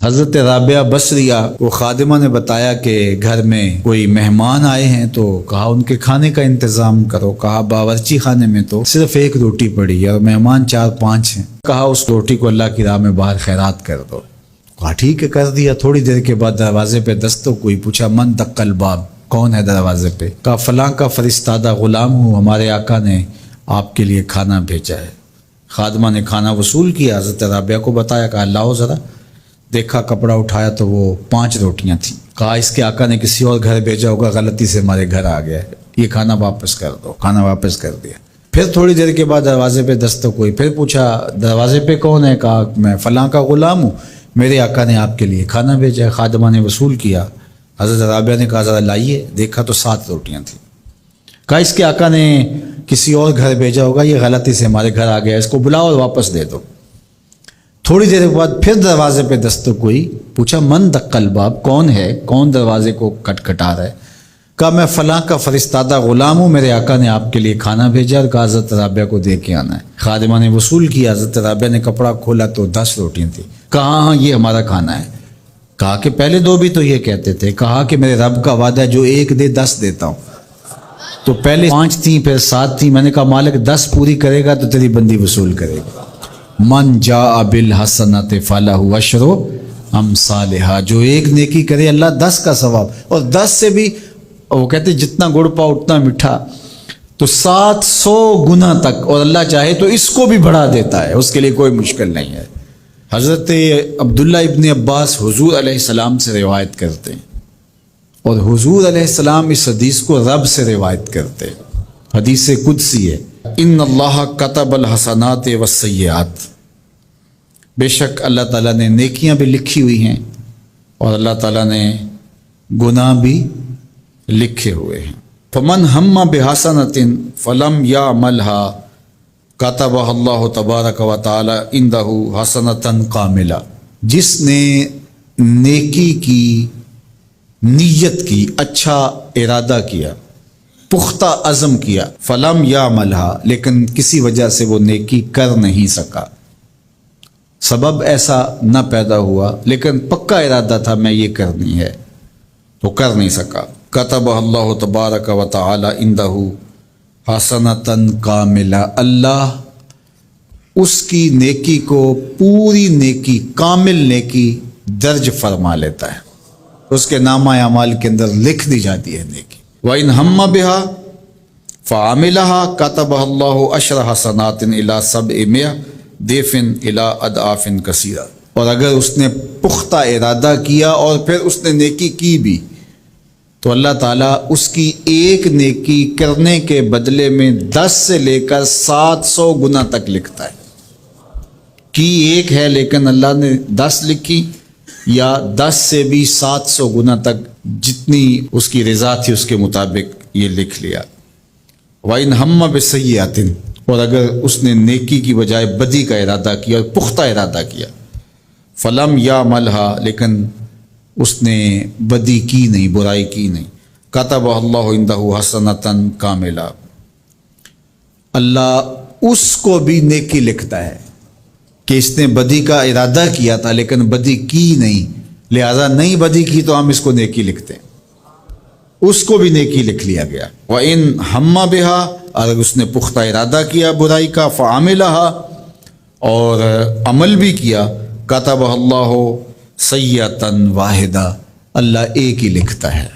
حضرت رابعہ بصریہ کو خادمہ نے بتایا کہ گھر میں کوئی مہمان آئے ہیں، تو کہا ان کے کھانے کا انتظام کرو۔ کہا باورچی خانے میں تو صرف ایک روٹی پڑی ہے اور مہمان 4-5 ہیں، کہا اس روٹی کو اللہ کی راہ میں باہر خیرات کر دو۔ کہا ٹھیک ہے، کر دیا۔ تھوڑی دیر کے بعد دروازے پہ دستک ہوئی، پوچھا من دق الباب، کون ہے دروازے پہ؟ کہا فلاں کا فرستادہ غلام ہوں، ہمارے آقا نے آپ کے لیے کھانا بھیجا ہے۔ خادمہ نے کھانا وصول کیا، حضرت رابعہ کو بتایا، کہا لاؤ ذرا۔ دیکھا، کپڑا اٹھایا تو وہ 5 روٹیاں تھیں۔ کہا اس کے آقا نے کسی اور گھر بھیجا ہوگا، غلطی سے ہمارے گھر آ گیا ہے، یہ کھانا واپس کر دو۔ کھانا واپس کر دیا۔ پھر تھوڑی دیر کے بعد دروازے پہ دستک ہوئی، پھر پوچھا دروازے پہ کون ہے؟ کہا میں فلاں کا غلام ہوں، میرے آقا نے آپ کے لیے کھانا بھیجا ہے۔ خادمہ نے وصول کیا، حضرت رابعہ نے کہا ذرا لائیے۔ دیکھا تو 7 روٹیاں تھیں۔ کہا اس کے آقا نے کسی اور گھر بھیجا ہوگا، یہ غلطی سے ہمارے گھر آ گیا، اس کو بلاؤ اور واپس دے دو۔ تھوڑی دیر کے بعد پھر دروازے پہ دستک ہوئی، پوچھا من دق الباب، کون ہے، کون دروازے کو کھٹکھٹا رہا ہے؟ کہا میں فلاں کا فرستادہ غلام ہوں، میرے آقا نے آپ کے لیے کھانا بھیجا اور کہا حضرت رابعہ کو دے کے آنا ہے۔ خادمہ نے وصول کیا، حضرت رابعہ نے کپڑا کھولا تو 10 روٹیاں تھیں۔ کہا ہاں یہ ہمارا کھانا ہے۔ کہا کہ پہلے 2 بھی تو یہ کہتے تھے۔ کہا کہ میرے رب کا وعدہ ہے جو 1 دے 10 دیتا ہوں۔ تو پہلے 5 تھیں، پھر 7 تھیں۔ میں نے کہا مالک 10 پوری کرے گا تو تیری بندی وصول کرے گا۔ من جاء بالحسنۃ فلہ عشر امثالھا، جو 1 نیکی کرے اللہ 10 کا ثواب، اور 10 سے بھی وہ کہتے جتنا گڑ پاؤ اتنا میٹھا، تو 700 گنا تک، اور اللہ چاہے تو اس کو بھی بڑھا دیتا ہے، اس کے لیے کوئی مشکل نہیں ہے۔ حضرت عبداللہ ابن عباس حضور علیہ السلام سے روایت کرتے ہیں، اور حضور علیہ السلام اس حدیث کو رب سے روایت کرتے ہیں۔ حدیث قدسی ہے، ان اللہ کتب الحسنات والسیئات، بے شک اللہ تعالیٰ نے نیکیاں بھی لکھی ہوئی ہیں اور اللہ تعالیٰ نے گناہ بھی لکھے ہوئے ہیں۔ فمن ہم بحسنۃ فلم یعملھا کتبہ اللہ تبارک و تعالی عندہ حسنۃ کاملہ، جس نے نیکی کی نیت کی، اچھا ارادہ کیا، پختہ عزم کیا، فلم یعملھا، لیکن کسی وجہ سے وہ نیکی کر نہیں سکا، سبب ایسا نہ پیدا ہوا، لیکن پکا ارادہ تھا میں یہ کرنی ہے تو کر نہیں سکا، کتبہ اللہ تبارک و تعالی عندہ حسنۃ کاملہ، اللہ اس کی نیکی کو پوری نیکی، کامل نیکی درج فرما لیتا ہے، اس کے نامہ اعمال کے اندر لکھ دی جاتی ہے نیکی۔ وَإِنْ هَمَّ بِهَا فَعَمِلَهَا كَتَبَهَا اللَّهُ عَشْرَ حَسَنَاتٍ إِلَىٰ 700 ضِعْفٍ إِلَىٰ أَضْعَافٍ كَثِيرَةٍ، اور اگر اس نے پختہ ارادہ کیا اور پھر اس نے نیکی کی بھی، تو اللہ تعالیٰ اس کی 1 نیکی کرنے کے بدلے میں 10 سے لے کر 700 گنا تک لکھتا ہے۔ کی 1 ہے لیکن اللہ نے 10 لکھی، یا 10 سے بھی 700 گنا تک، جتنی اس کی رضا تھی اس کے مطابق یہ لکھ لیا۔ وَإِنْ هَمَّ بِسَیِّئَةٍ، اور اگر اس نے نیکی کی بجائے بدی کا ارادہ کیا اور پختہ ارادہ کیا، فَلَمْ يَعْمَلْهَا، لیکن اس نے بدی کی نہیں، برائی کی نہیں، کتبہ اللہ عندہ حسنۃ کاملہ، اللہ اس کو بھی نیکی لکھتا ہے کہ اس نے بدی کا ارادہ کیا تھا لیکن بدی کی نہیں، لہذا نہیں بدی کی تو ہم اس کو نیکی لکھتے ہیں، اس کو بھی نیکی لکھ لیا گیا۔ وَإِنْ هَمَّ بِهَا، اگر اس نے پختہ ارادہ کیا برائی کا، فَعَمِلَهَا، اور عمل بھی کیا، کتبہ اللہ سیئۃ واحدہ، اللہ ایک ہی لکھتا ہے۔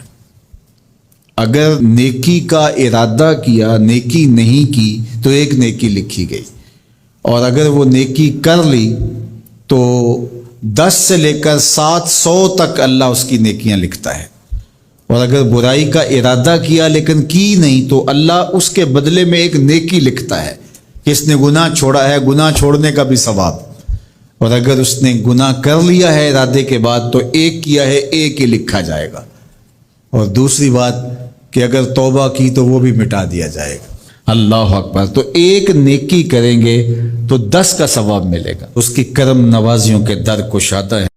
اگر نیکی کا ارادہ کیا، نیکی نہیں کی تو 1 نیکی لکھی گئی، اور اگر وہ نیکی کر لی تو 10 سے لے کر 700 تک اللہ اس کی نیکیاں لکھتا ہے، اور اگر برائی کا ارادہ کیا لیکن کی نہیں تو اللہ اس کے بدلے میں 1 نیکی لکھتا ہے کہ اس نے گناہ چھوڑا ہے، گناہ چھوڑنے کا بھی ثواب، اور اگر اس نے گناہ کر لیا ہے ارادے کے بعد تو 1 کیا ہے 1 ہی لکھا جائے گا، اور دوسری بات کہ اگر توبہ کی تو وہ بھی مٹا دیا جائے گا۔ اللہ اکبر۔ تو 1 نیکی کریں گے تو 10 کا ثواب ملے گا، اس کی کرم نوازیوں کے در کشادہ ہے۔